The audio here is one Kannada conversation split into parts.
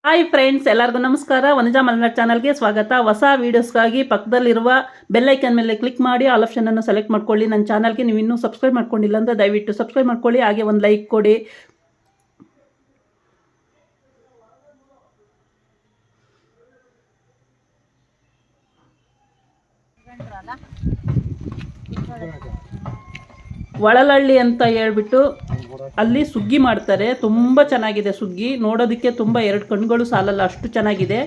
ಹಾಯ್ ಫ್ರೆಂಡ್ಸ್, ಎಲ್ಲರಿಗೂ ನಮಸ್ಕಾರ. ವನಜಾ ಮಲೆನಾಡು ಚಾನಲ್ಗೆ ಸ್ವಾಗತ. ಹೊಸ ವೀಡಿಯೋಸ್ಗಾಗಿ ಪಕ್ಕದಲ್ಲಿರುವ ಬೆಲ್ಲೈಕನ್ ಮೇಲೆ ಕ್ಲಿಕ್ ಮಾಡಿ ಆಲ್ ಆಪ್ಷನನ್ನು ಸೆಲೆಕ್ಟ್ ಮಾಡ್ಕೊಳ್ಳಿ. ನನ್ನ ಚಾನಲ್ಗೆ ನೀವು ಇನ್ನೂ ಸಬ್ಸ್ಕ್ರೈಬ್ ಮಾಡ್ಕೊಂಡಿಲ್ಲ ಅಂದರೆ ದಯವಿಟ್ಟು ಸಬ್ಸ್ಕ್ರೈಬ್ ಮಾಡ್ಕೊಳ್ಳಿ, ಹಾಗೆ ಒಂದು ಲೈಕ್ ಕೊಡಿ. ಒಳಲಳ್ಳಿ ಅಂತ ಹೇಳ್ಬಿಟ್ಟು ಅಲ್ಲಿ ಸುಗ್ಗಿ ಮಾಡ್ತಾರೆ. ತುಂಬ ಚೆನ್ನಾಗಿದೆ ಸುಗ್ಗಿ, ನೋಡೋದಕ್ಕೆ ತುಂಬ ಎರಡು ಕಣ್ಣುಗಳು ಸಾಲಲ್ಲ, ಅಷ್ಟು ಚೆನ್ನಾಗಿದೆ.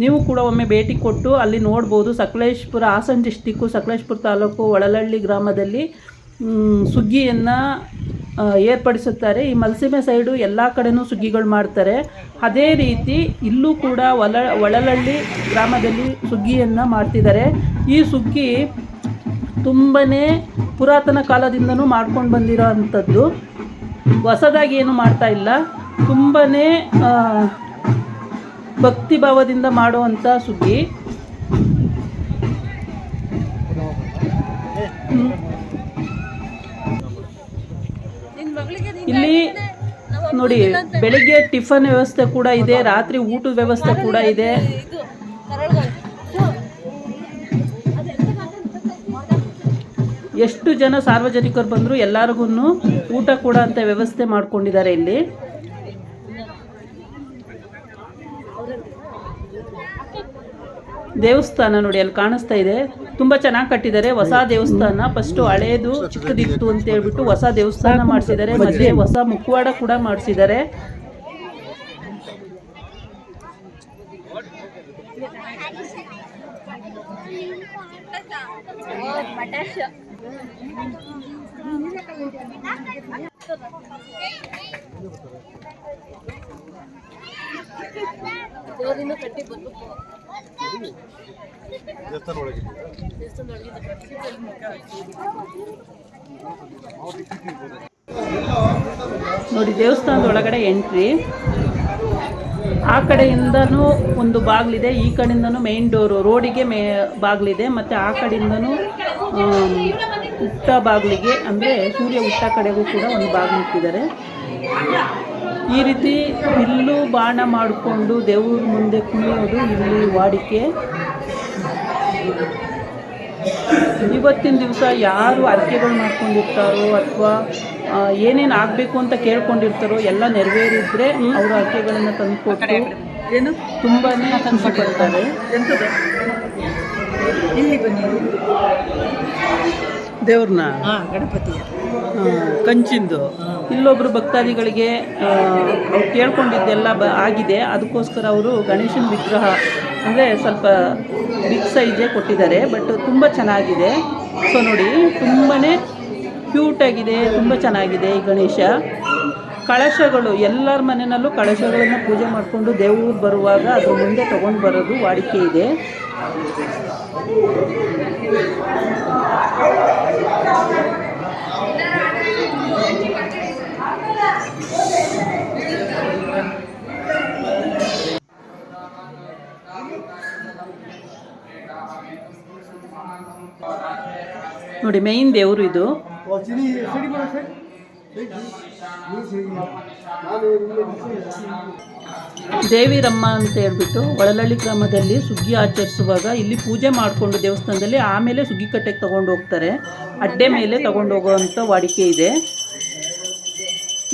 ನೀವು ಕೂಡ ಒಮ್ಮೆ ಭೇಟಿ ಕೊಟ್ಟು ಅಲ್ಲಿ ನೋಡ್ಬೋದು. ಸಕಲೇಶಪುರ, ಹಾಸನ ಡಿಸ್ಟಿಕ್ಕು, ಸಕಲೇಶಪುರ ತಾಲೂಕು, ಒಳಲಳ್ಳಿ ಗ್ರಾಮದಲ್ಲಿ ಸುಗ್ಗಿಯನ್ನು ಏರ್ಪಡಿಸುತ್ತಾರೆ. ಈ ಮಲ್ಸೀಮೆ ಸೈಡು ಎಲ್ಲ ಕಡೆನೂ ಸುಗ್ಗಿಗಳು ಮಾಡ್ತಾರೆ. ಅದೇ ರೀತಿ ಇಲ್ಲೂ ಕೂಡ ಒಳಲಳ್ಳಿ ಗ್ರಾಮದಲ್ಲಿ ಸುಗ್ಗಿಯನ್ನು ಮಾಡ್ತಿದ್ದಾರೆ. ಈ ಸುಗ್ಗಿ ತುಂಬಾ ಪುರಾತನ ಕಾಲದಿಂದನೂ ಮಾಡ್ಕೊಂಡು ಬಂದಿರೋ ಅಂಥದ್ದು, ಹೊಸದಾಗಿ ಏನು ಮಾಡ್ತಾ ಇಲ್ಲ. ತುಂಬಾ ಭಕ್ತಿ ಭಾವದಿಂದ ಮಾಡುವಂಥ ಸುಗ್ಗಿ. ಇಲ್ಲಿ ನೋಡಿ, ಬೆಳಿಗ್ಗೆ ಟಿಫನ್ ವ್ಯವಸ್ಥೆ ಕೂಡ ಇದೆ, ರಾತ್ರಿ ಊಟದ ವ್ಯವಸ್ಥೆ ಕೂಡ ಇದೆ. ಎಷ್ಟು ಜನ ಸಾರ್ವಜನಿಕರು ಬಂದರೂ ಎಲ್ಲರಿಗೂ ಊಟ ಕೂಡ ಅಂತ ವ್ಯವಸ್ಥೆ ಮಾಡ್ಕೊಂಡಿದ್ದಾರೆ. ಇಲ್ಲಿ ದೇವಸ್ಥಾನ ನೋಡಿ, ಅಲ್ಲಿ ಕಾಣಿಸ್ತಾ ಇದೆ, ತುಂಬ ಚೆನ್ನಾಗಿ ಕಟ್ಟಿದ್ದಾರೆ. ಹೊಸ ದೇವಸ್ಥಾನ, ಫಸ್ಟು ಹಳೇದು ಚಿಕ್ಕದಿತ್ತು ಅಂತ ಹೇಳ್ಬಿಟ್ಟು ಹೊಸ ದೇವಸ್ಥಾನ ಮಾಡಿಸಿದ್ದಾರೆ. ಮತ್ತೆ ಹೊಸ ಮುಖವಾಡ ಕೂಡ ಮಾಡಿಸಿದ್ದಾರೆ. ನೋಡಿ, ದೇವಸ್ಥಾನದ ಒಳಗಡೆ ಎಂಟ್ರಿ. ಆ ಕಡೆಯಿಂದನೂ ಒಂದು ಬಾಗಿಲಿದೆ, ಈ ಕಡೆಯಿಂದನೂ ಮೇನ್ ಡೋರು, ರೋಡಿಗೆ ಬಾಗಿಲಿದೆ. ಮತ್ತು ಆ ಕಡೆಯಿಂದನೂ ಹುಟ್ಟ ಬಾಗಿಲಿಗೆ, ಅಂದರೆ ಸೂರ್ಯ ಹುಟ್ಟ ಕಡೆಗೂ ಕೂಡ ಒಂದು ಬಾಗಿಲು ಇಟ್ಟಿದ್ದಾರೆ. ಈ ರೀತಿ ಬಿಲ್ಲು ಬಾಣ ಮಾಡಿಕೊಂಡು ದೇವ್ರ ಮುಂದೆ ಕುಣಿಯೋದು ಇಲ್ಲಿ ವಾಡಿಕೆ. ಇವತ್ತಿನ ದಿವಸ ಯಾರು ಹರಕೆಗಳು ಮಾಡ್ಕೊಂಡಿರ್ತಾರೋ ಅಥವಾ ಏನೇನು ಆಗಬೇಕು ಅಂತ ಕೇಳ್ಕೊಂಡಿರ್ತಾರೋ ಎಲ್ಲ ನೆರವೇರಿದ್ರೆ ಅವರು ಹರಕೆಗಳನ್ನು ತಂದುಕೊಟ್ಟು ತುಂಬಾ ಖುಷಿ ಪಡ್ತಾರೆ. ಇಲ್ಲಿ ಬನ್ನಿ, ದೇವ್ರನ್ನ ಗಣಪತಿ ಕಂಚಿಂದು ಇಲ್ಲೊಬ್ಬರು ಭಕ್ತಾದಿಗಳಿಗೆ ಅವ್ರು ಕೇಳ್ಕೊಂಡಿದ್ದೆಲ್ಲ ಆಗಿದೆ. ಅದಕ್ಕೋಸ್ಕರ ಅವರು ಗಣೇಶನ ವಿಗ್ರಹ ಅಂದರೆ ಸ್ವಲ್ಪ ಬಿಗ್ ಸೈಜೇ ಕೊಟ್ಟಿದ್ದಾರೆ, ಬಟ್ ತುಂಬ ಚೆನ್ನಾಗಿದೆ. ಸೊ ನೋಡಿ, ತುಂಬಾ ಕ್ಯೂಟಾಗಿದೆ, ತುಂಬ ಚೆನ್ನಾಗಿದೆ ಈ ಗಣೇಶ. ಕಳಶಗಳು, ಎಲ್ಲರ ಮನೆಯಲ್ಲೂ ಕಳಶಗಳನ್ನು ಪೂಜೆ ಮಾಡಿಕೊಂಡು ದೇವರು ಬರುವಾಗ ಅದ್ರ ಮುಂದೆ ತೊಗೊಂಡು ಬರೋದು ವಾಡಿಕೆ ಇದೆ. ನೋಡಿ, ಮೇಯ್ನ್ ದೇವರು ಇದು. ದೇವಿರಮ್ಮ ಅಂತ ಹೇಳ್ಬಿಟ್ಟು ಒಳಲಳ್ಳಿ ಗ್ರಾಮದಲ್ಲಿ ಸುಗ್ಗಿ ಆಚರಿಸುವಾಗ ಇಲ್ಲಿ ಪೂಜೆ ಮಾಡಿಕೊಂಡು ದೇವಸ್ಥಾನದಲ್ಲಿ ಆಮೇಲೆ ಸುಗ್ಗಿ ಕಟ್ಟೆಗೆ ತೊಗೊಂಡು ಹೋಗ್ತಾರೆ. ಅಡ್ಡೆ ಮೇಲೆ ತೊಗೊಂಡು ಹೋಗೋವಂಥ ವಾಡಿಕೆ ಇದೆ.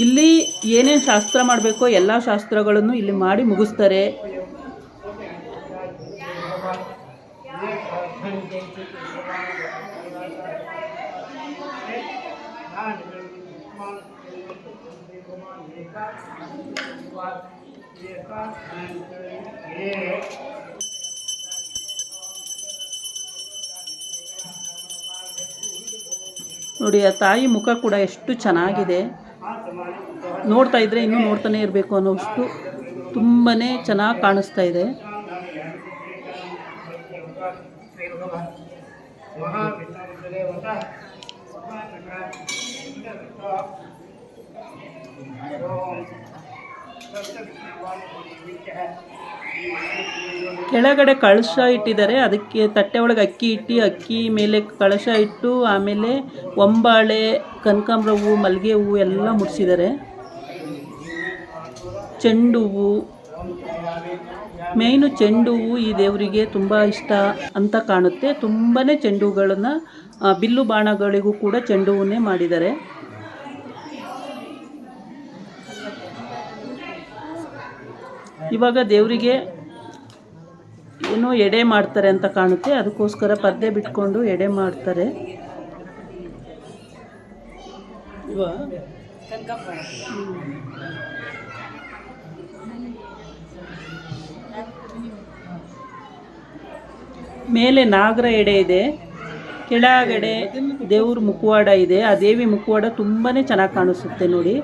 ಇಲ್ಲಿ ಏನೇನು ಶಾಸ್ತ್ರ ಮಾಡಬೇಕೋ ಎಲ್ಲ ಶಾಸ್ತ್ರಗಳನ್ನು ಇಲ್ಲಿ ಮಾಡಿ ಮುಗಿಸ್ತಾರೆ. ನೋಡಿ, ಆ ತಾಯಿ ಮುಖ ಕೂಡ ಎಷ್ಟು ಚೆನ್ನಾಗಿದೆ, ನೋಡ್ತಾ ಇದ್ರೆ ಇನ್ನೂ ನೋಡ್ತಾನೆ ಇರಬೇಕು ಅನ್ನೋಷ್ಟು ತುಂಬಾ ಚೆನ್ನಾಗಿ ಕಾಣಿಸ್ತಾ ಇದೆ. ಕೆಳಗಡೆ ಕಳಶ ಇಟ್ಟಿದ್ದಾರೆ, ಅದಕ್ಕೆ ತಟ್ಟೆ ಒಳಗೆ ಅಕ್ಕಿ ಇಟ್ಟು ಅಕ್ಕಿ ಮೇಲೆ ಕಳಶ ಇಟ್ಟು ಆಮೇಲೆ ಒಂಬಾಳೆ, ಕನಕಾಂಬರ ಹೂವು, ಮಲ್ಲಿಗೆ ಹೂವು ಎಲ್ಲ ಮುಡಿಸಿದ್ದಾರೆ. ಚೆಂಡು ಹೂವು, ಮೇಯ್ನು ಚೆಂಡು ಹೂವು ಈ ದೇವರಿಗೆ ತುಂಬ ಇಷ್ಟ ಅಂತ ಕಾಣುತ್ತೆ. ತುಂಬಾ ಚೆಂಡು ಹೂಗಳನ್ನು ಬಿಲ್ಲು ಬಾಣಗಳಿಗೂ ಕೂಡ ಚೆಂಡು ಹೂವನ್ನೇ ಮಾಡಿದ್ದಾರೆ. ಇವಾಗ ದೇವರಿಗೆ ಏನೋ ಎಡೆ ಮಾಡ್ತಾರೆ ಅಂತ ಕಾಣುತ್ತೆ, ಅದಕ್ಕೋಸ್ಕರ ಪರ್ದೆ ಬಿಟ್ಕೊಂಡು ಎಡೆ ಮಾಡ್ತಾರೆ. ಮೇಲೆ ನಾಗರ ಎಡೆ ಇದೆ, ಕೆಳಗಡೆ ದೇವ್ರ ಮುಖವಾಡ ಇದೆ. ಆ ದೇವಿ ಮುಖವಾಡ ತುಂಬಾ ಚೆನ್ನಾಗಿ ಕಾಣಿಸುತ್ತೆ ನೋಡಿ.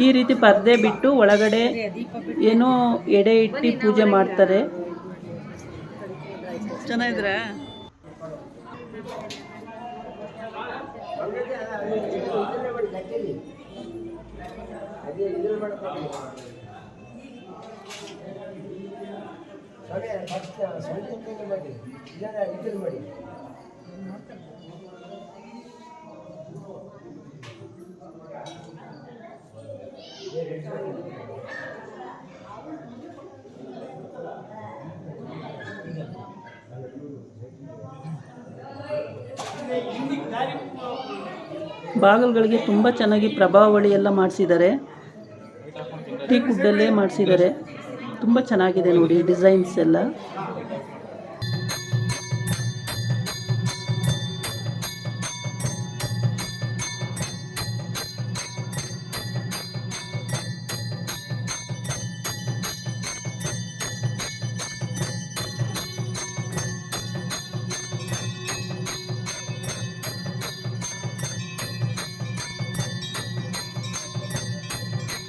ಈ ರೀತಿ ಪರ್ದೆ ಬಿಟ್ಟು ಒಳಗಡೆ ಏನೋ ಎಡೆ ಇಟ್ಟು ಪೂಜೆ ಮಾಡ್ತಾರೆ. ಚೆನ್ನಾಗಿದ್ರೆ ಬಾಗಿಲುಗಳಿಗೆ ತುಂಬ ಚೆನ್ನಾಗಿ ಪ್ರಭಾವಳಿ ಎಲ್ಲ ಮಾಡಿಸಿದ್ದಾರೆ. ಟೀ ಕುಡ್ಡಲ್ಲೇ ಮಾಡಿಸಿದ್ದಾರೆ. ತುಂಬ ಚೆನ್ನಾಗಿದೆ ನೋಡಿ ಡಿಸೈನ್ಸ್ ಎಲ್ಲ.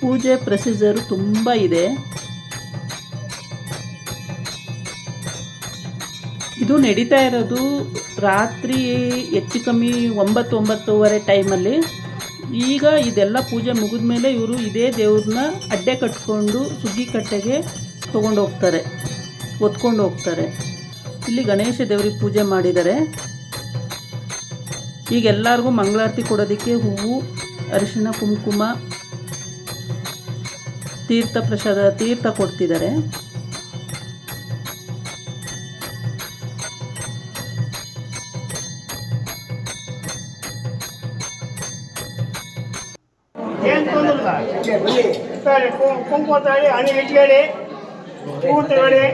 ಪೂಜೆ ಪ್ರೊಸೀಜರು ತುಂಬ ಇದೆ. ಇದು ನಡೀತಾ ಇರೋದು ರಾತ್ರಿ ಹೆಚ್ಚು ಕಮ್ಮಿ 9-9:30 ಟೈಮಲ್ಲಿ. ಈಗ ಇದೆಲ್ಲ ಪೂಜೆ ಮುಗಿದ ಮೇಲೆ ಇವರು ಇದೇ ದೇವ್ರನ್ನ ಅಡ್ಡೆ ಕಟ್ಕೊಂಡು ಸುಗ್ಗಿ ಕಟ್ಟೆಗೆ ತೊಗೊಂಡು ಹೋಗ್ತಾರೆ, ಹೊತ್ಕೊಂಡು ಹೋಗ್ತಾರೆ. ಇಲ್ಲಿ ಗಣೇಶ ದೇವ್ರಿಗೆ ಪೂಜೆ ಮಾಡಿದ್ದಾರೆ. ಈಗ ಎಲ್ಲರಿಗೂ ಮಂಗಳಾರತಿ ಕೊಡೋದಕ್ಕೆ ಹೂವು, ಅರಿಶಿನ, ಕುಂಕುಮ, ತೀರ್ಥ ಪ್ರಸಾದ, ತೀರ್ಥ ಕೊಡ್ತಿದ್ದಾರೆ. ಕುಂಕುಮ ತಾಳಿ ಹನಿ ಇಟ್ಕೊಳ್ಳಿ, ಹೂ ತಗೊಳ್ಳಿ.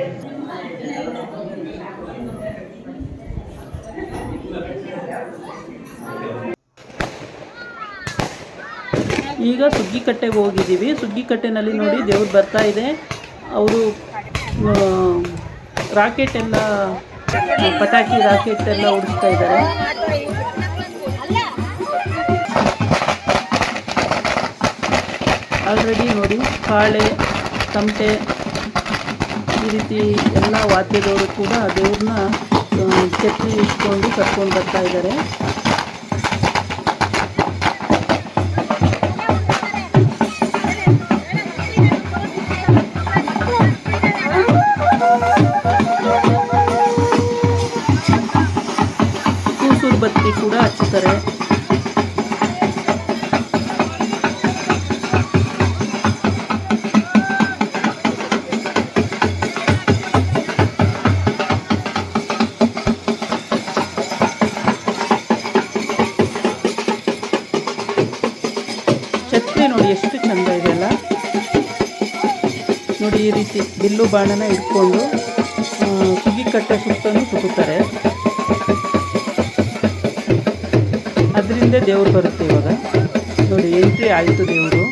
ಈಗ ಸುಗ್ಗಿಕಟ್ಟೆಗೆ ಹೋಗಿದ್ದೀವಿ. ಸುಗ್ಗಿಕಟ್ಟೆನಲ್ಲಿ ನೋಡಿ ದೇವ್ರು ಬರ್ತಾ ಇದೆ. ಅವರು ರಾಕೆಟ್ ಎಲ್ಲ, ಪಟಾಕಿ ರಾಕೆಟ್ ಎಲ್ಲ ಉಡಿಸ್ತಾ ಇದ್ದಾರೆ. ಆಲ್ರೆಡಿ ನೋಡಿ ಕಾಳೆ, ತಮಟೆ ಈ ರೀತಿ ಎಲ್ಲ ವಾದ್ಯದವರು ಕೂಡ ದೇವ್ರನ್ನ ಛತ್ರಿ ಇಟ್ಕೊಂಡು ಕರ್ಕೊಂಡು ಬರ್ತಾ ಇದ್ದಾರೆ. ಕೂಸೂರು ಬತ್ತಿ ಕೂಡ ಹಚ್ಚುತ್ತಾರೆ. ಛತ್ರಿ ನೋಡಿ ಎಷ್ಟು ಚೆಂದ ಇದೆ ಅಲ್ಲ. ನೋಡಿ ಈ ರೀತಿ ಬಿಲ್ಲು ಬಾಣನ ಇಟ್ಕೊಂಡು ಸುಗ್ಗಿಕಟ್ಟೆ ಸುತ್ತಲೂ ಸುತ್ತುತ್ತಾರೆ. ಅದರಿಂದ ದೇವ್ರು ಬರುತ್ತೆ. ಇವಾಗ ನೋಡಿ ಎಂಟ್ರಿ ಆಯಿತು ದೇವರು.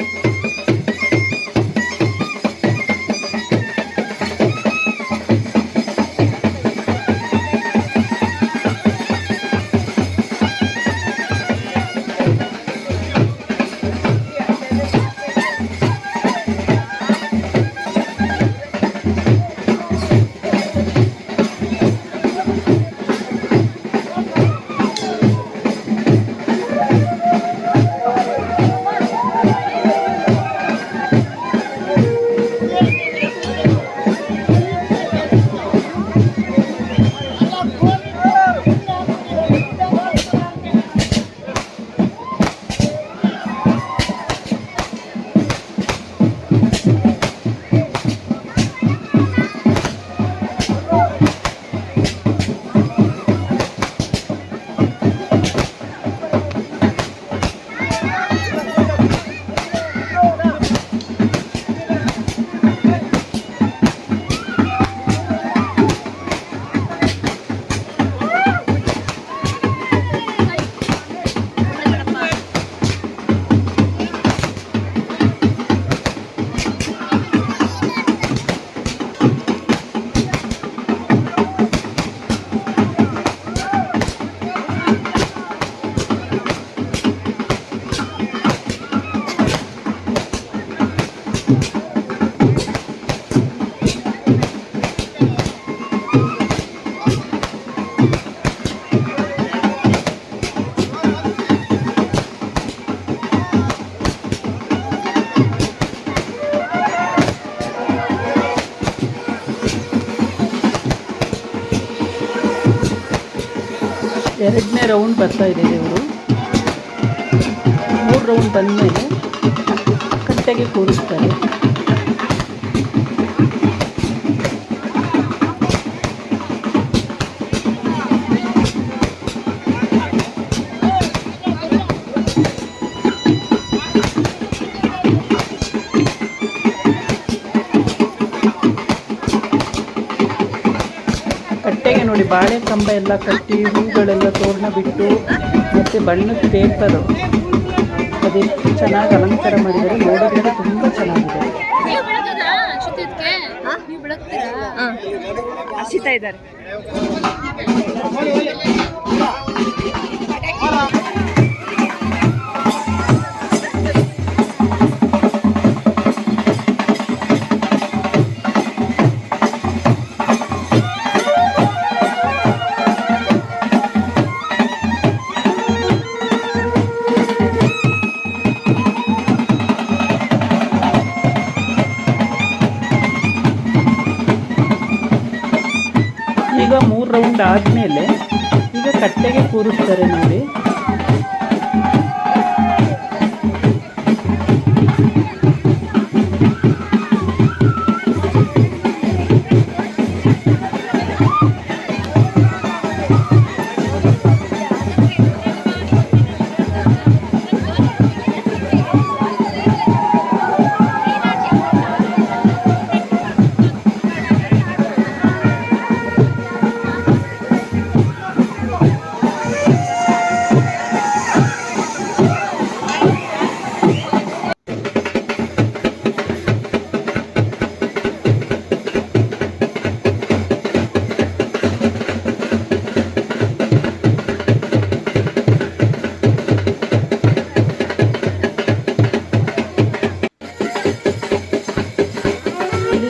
ಎರಡನೇ ರೌಂಡ್ ಬರ್ತಾ ಇದೆ ದೇವರು. 3 ರೌಂಡ್ ಬಂದಮೇಲೆ ಕಟ್ಟೆಗೆ ಕೂರಿಸ್ತಾರೆ. ಕಟ್ಟೆಗೆ ನೋಡಿ ಬಾಳೆ ಕಂಬ ಎಲ್ಲ ಕಟ್ಟಿ ಹೂಗಳೆಲ್ಲ ತೋರಣ ಬಿಟ್ಟು ಮತ್ತು ಬಣ್ಣದ ಪೇಪರು ಅದೆಷ್ಟು ಚೆನ್ನಾಗಿ ಅಲಂಕಾರ ಮಾಡಿದ್ದಾರೆ. ನೋಡೋದಕ್ಕೆ ತುಂಬ ಚೆನ್ನಾಗಿದೆ. ಹಸಿತಾ ಇದ್ದಾರೆ. ಈಗ 3 ರೌಂಡ್ ಆದಮೇಲೆ ಈಗ ಕಟ್ಟೆಗೆ ಕೂರಿಸ್ತಾರೆ ನೋಡಿ.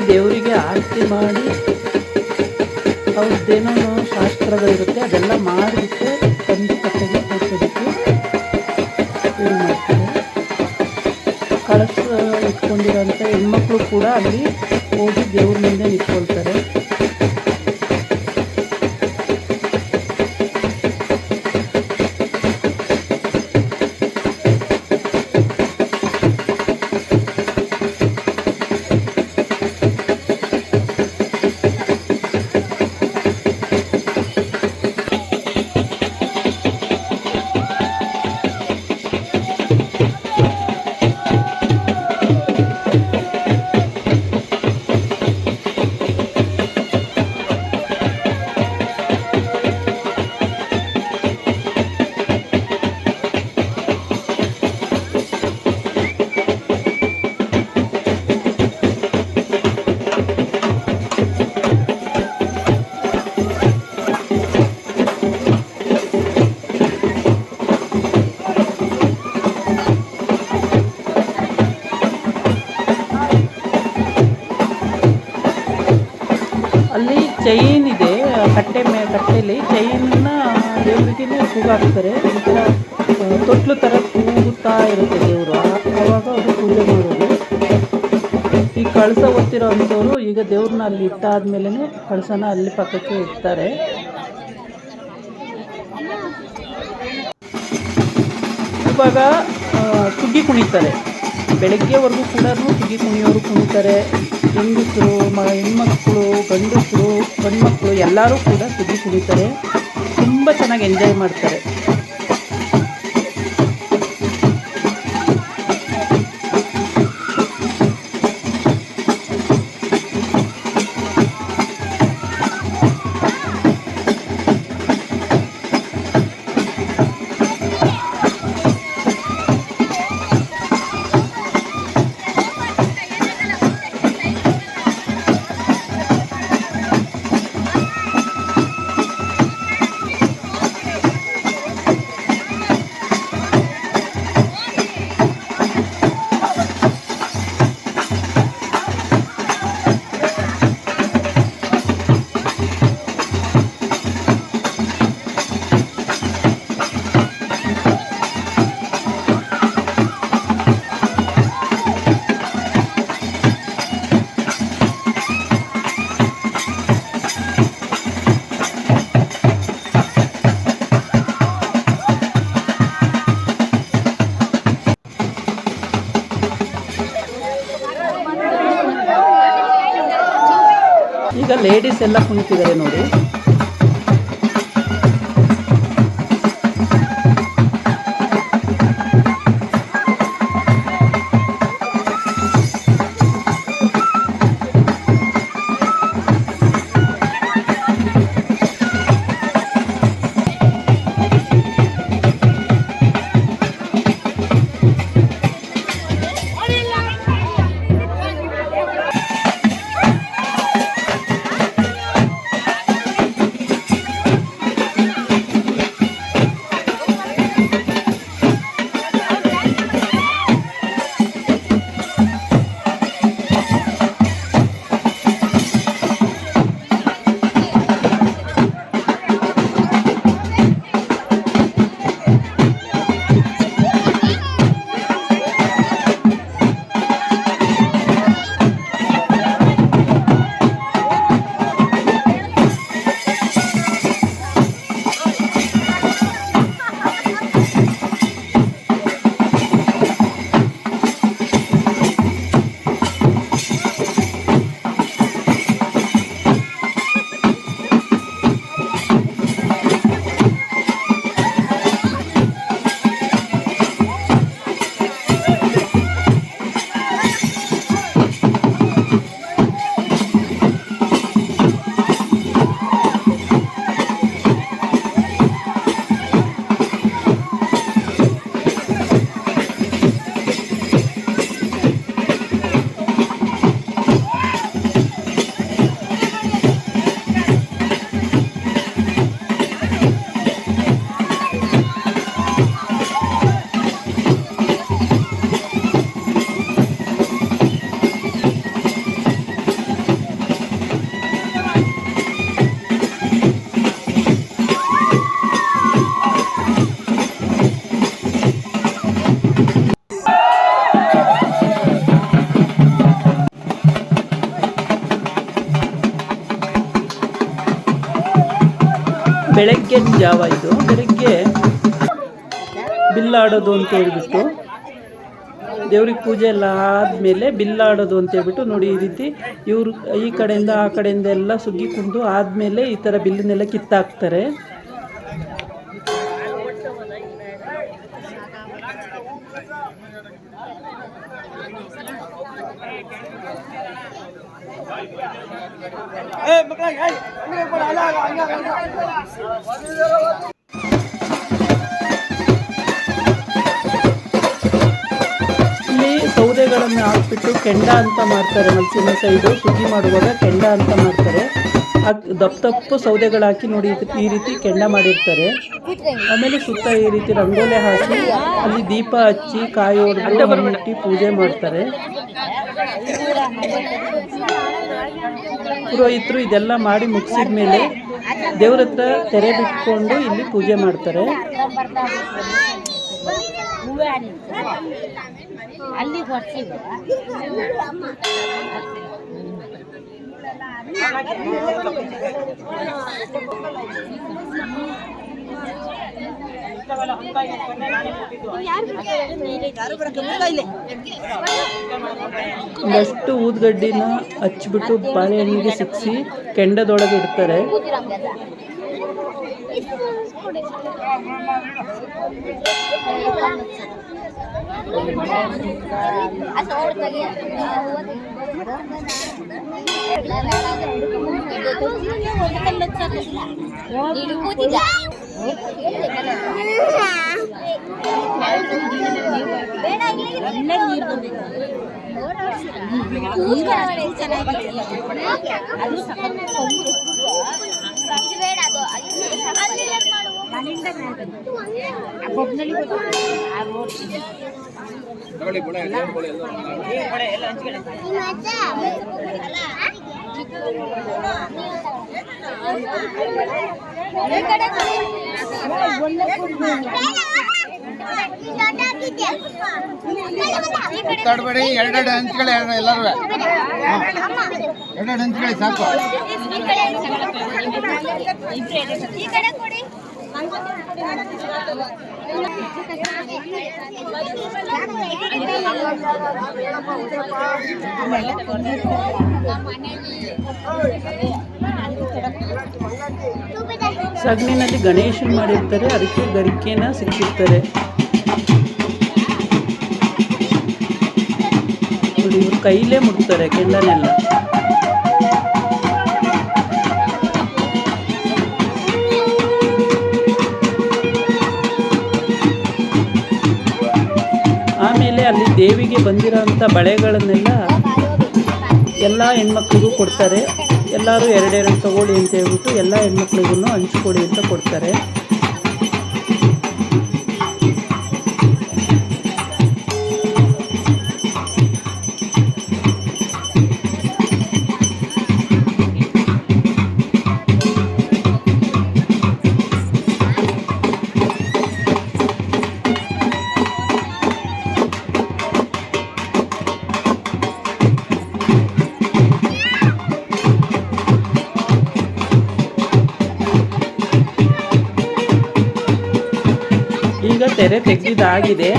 ದೇವರಿಗೆ ಆರತಿ ಮಾಡಿ ಅವ್ರದ್ದೇನೋ ಶಾಸ್ತ್ರಗಳಿರುತ್ತೆ ಅದೆಲ್ಲ ಮಾಡಿಬಿಟ್ಟು ತಂದು ಕಟ್ಟೆಗೆ ಕೂರಿಸೋದಕ್ಕೆ ಶುರು ಮಾಡ್ತಾರೆ. ಕಳಶ ಇಟ್ಕೊಂಡಿರೋಂಥ ಹೆಣ್ಮಕ್ಳು ಕೂಡ ಅಲ್ಲಿ ಹೋಗಿ ದೇವ್ರ ಮುಂದೆ ನಿಂತ್ಕೊಳ್ತಾರೆ. ಅಲ್ಲಿ ಚೈನ್ ಇದೆ, ಕಟ್ಟೆಯಲ್ಲಿ ಚೈನನ್ನ ದೇವರಿಗೆ ಕೂಗಾಕ್ತಾರೆ. ಒಂಥರ ತೊಟ್ಲು ಥರ ಕೂಗುತ್ತಾ ಇರುತ್ತೆ ದೇವರು. ಆವಾಗ ಅವರು ಪೂಜೆ ಮಾಡೋದು. ಈ ಕಳಸ ಹೊತ್ತಿರೋ ಅಂಥವ್ರು ಈಗ ದೇವ್ರನ್ನ ಅಲ್ಲಿ ಇಟ್ಟಾದ್ಮೇಲೆ ಕಳಸನ ಅಲ್ಲಿ ಪಕ್ಕಕ್ಕೆ ಇಡ್ತಾರೆ. ಇವಾಗ ಸುಗ್ಗಿ ಕುಣಿತಾರೆ. ಬೆಳಗ್ಗೆವರೆಗೂ ಕೂಡ ಸುಗ್ಗಿ ಕುಣಿಯೋರು ಕುಣಿತಾರೆ. ಹೆಂಗಸರು, ಹೆಣ್ಮಕ್ಳು, ಗಂಡಸರು, ಗಂಡ್ಮಕ್ಳು ಎಲ್ಲರೂ ಕೂಡ ಸುಗ್ಗಿ ಕುಣಿತಾರೆ. ತುಂಬ ಚೆನ್ನಾಗಿ ಎಂಜಾಯ್ ಮಾಡ್ತಾರೆ. ಈಗ ಲೇಡೀಸ್ ಎಲ್ಲ ಕುಣಿತಿದ್ದಾರೆ ನೋಡಿ. ಬೆಳಗ್ಗೆ ಜಾವ ಇದು, ಬೆಳಗ್ಗೆ ಬಿಲ್ಲಾಡೋದು ಅಂತ ಹೇಳ್ಬಿಟ್ಟು ದೇವ್ರಿಗೆ ಪೂಜೆ ಎಲ್ಲ ಆದಮೇಲೆ ಬಿಲ್ಲಾಡೋದು ಅಂತ ಹೇಳ್ಬಿಟ್ಟು ನೋಡಿ, ಈ ರೀತಿ ಇವರು ಈ ಕಡೆಯಿಂದ ಆ ಕಡೆಯಿಂದ ಎಲ್ಲ ಸುಗ್ಗಿಕೊಂಡು ಆದಮೇಲೆ ಈ ಥರ ಬಿಲ್ಲನ್ನೆಲ್ಲ ಕಿತ್ತಾಕ್ತಾರೆ. ಇಲ್ಲಿ ಸೌದೆಗಳನ್ನು ಹಾಕ್ಬಿಟ್ಟು ಕೆಂಡ ಅಂತ ಮಾಡ್ತಾರೆ. ಮಲ್ಸಿನ ಸೈಡು ಸುಗ್ಗಿ ಮಾಡುವಾಗ ಕೆಂಡ ಅಂತ ಮಾಡ್ತಾರೆ. ದಪ್ಪು ಸೌದೆಗಳು ಹಾಕಿ ನೋಡಿ ಈ ರೀತಿ ಕೆಂಡ ಮಾಡಿರ್ತಾರೆ. ಆಮೇಲೆ ಸುತ್ತ ಈ ರೀತಿ ರಂಗೋಲೆ ಹಾಕಿ ಅಲ್ಲಿ ದೀಪ ಹಚ್ಚಿ ಕಾಯಿ ಹೊಡೆದು ಹಣ್ಣಿಟ್ಟು ಪೂಜೆ ಮಾಡ್ತಾರೆ. ಪುರೋಹಿತರು ಇದೆಲ್ಲ ಮಾಡಿ ಮುಗಿಸಿದ ಮೇಲೆ ದೇವ್ರ ಹತ್ರ ತೆರೆ ಬಿಟ್ಕೊಂಡು ಇಲ್ಲಿ ಪೂಜೆ ಮಾಡ್ತಾರೆ. ಒಂದಷ್ಟು ಊದ್ಗಡ್ಡಿನ ಹಚ್ಬಿಟ್ಟು ಬಾಳೆಹಣ್ಣಿಗೆ ಸಿಕ್ಕಿಸಿ ಕೆಂಡದೊಳಗೆ ಇಡ್ತಾರೆ. ತಡಬೇಡಿ, ಎರಡೆರಡು ಹಂಚ್ಕೊಳ್ಳಿ ಎಲ್ಲರೂ, ಎರಡೆರಡು ಹಂಚ್ಕೊಳ್ಳಿ ಸಾಕು. ಸಗಣಿನಲ್ಲಿ ಗಣೇಶನ್ ಮಾಡಿರ್ತಾರೆ, ಅದಕ್ಕೆ ಗರಿಕೆನ ಸಿಕ್ಕಿರ್ತಾರೆ. ನೋಡಿ, ಇವ್ರು ಕೈಲೇ ಮುಡ್ತಾರೆ ಕೆಂಡನೆಲ್ಲ. ಆಮೇಲೆ ಅಲ್ಲಿ ದೇವಿಗೆ ಬಂದಿರೋಂಥ ಬಳೆಗಳನ್ನೆಲ್ಲ ಎಲ್ಲ ಹೆಣ್ಮಕ್ಳಿಗೂ ಕೊಡ್ತಾರೆ. ಎಲ್ಲರೂ ಎರಡೆರಡು ತಗೊಳ್ಳಿ ಅಂತ ಹೇಳ್ಬಿಟ್ಟು ಎಲ್ಲ ಹೆಣ್ಮಕ್ಳಿಗೂ ಹಂಚ್ಕೊಡಿ ಅಂತ ಕೊಡ್ತಾರೆ. ಈಗ ತೆರೆ ತೆಗೆದಿದ್ದಾಗಿದೆ.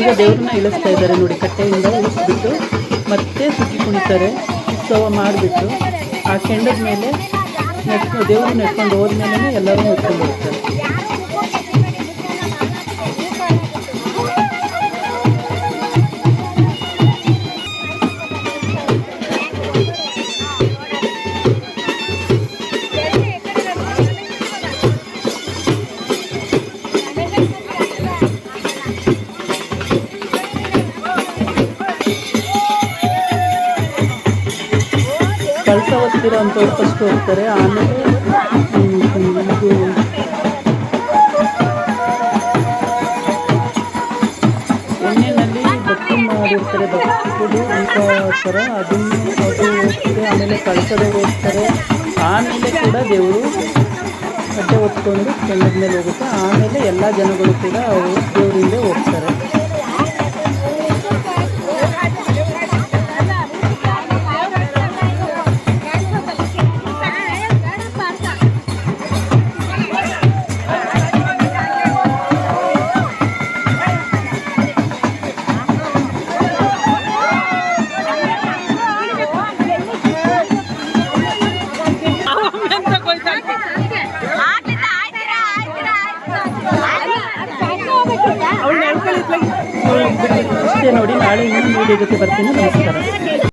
ಈಗ ದೇವ್ರನ್ನ ಇಳಿಸ್ತಾ ಇದ್ದಾರೆ ನೋಡಿ. ಕಟ್ಟೆಯಿಂದ ಇಳಿಸ್ಬಿಟ್ಟು ಮತ್ತೆ ಸುಗ್ಗಿ ಕುಣಿತಾರೆ. ಉತ್ಸವ ಮಾಡಿಬಿಟ್ಟು ಆ ಕೆಂಡದ ಮೇಲೆ ದೇವರು ನೆಟ್ಕೊಂಡು ಹೋದ್ಮೇಲೆ ಎಲ್ಲರೂ ನೆಟ್ಕೊಂಡು ಹೋಗ್ತಾರೆ. ಕಳಸ ಹೊತ್ತಿರೋ ಅಂಥವ್ರು ಫಸ್ಟ್ ಹೋಗ್ತಾರೆ. ಆಮೇಲೆ ಇದು ಎಣ್ಣೆಯಲ್ಲಿ ಬಟ್ಟೆ ಮಾಡಿರ್ತಾರೆ, ಬಟ್ಟೆ ಈ ಥರ ಅದನ್ನು ಅದು ಹೋಗ್ತಾರೆ. ಆಮೇಲೆ ಕಳಸದಾಗ ಹೋಗ್ತಾರೆ. ಆಮೇಲೆ ಕೂಡ ದೇವರು ಬಟ್ಟೆ ಹೊತ್ಕೊಂಡು ಕೆಂಡದ ಮೇಲೆ ಹೋಗುತ್ತೆ. ಆಮೇಲೆ ಎಲ್ಲ ಜನಗಳು ಕೂಡ ದೇವರಿಂದ ಹೋಗ್ತಾರೆ. ಅಷ್ಟೇ ನೋಡಿ. ನಾಳೆ ಇನ್ನೊಂದು ವಿಡಿಯೋ ಜೊತೆ ಬರ್ತೀನಿ. ನಮಸ್ಕಾರ.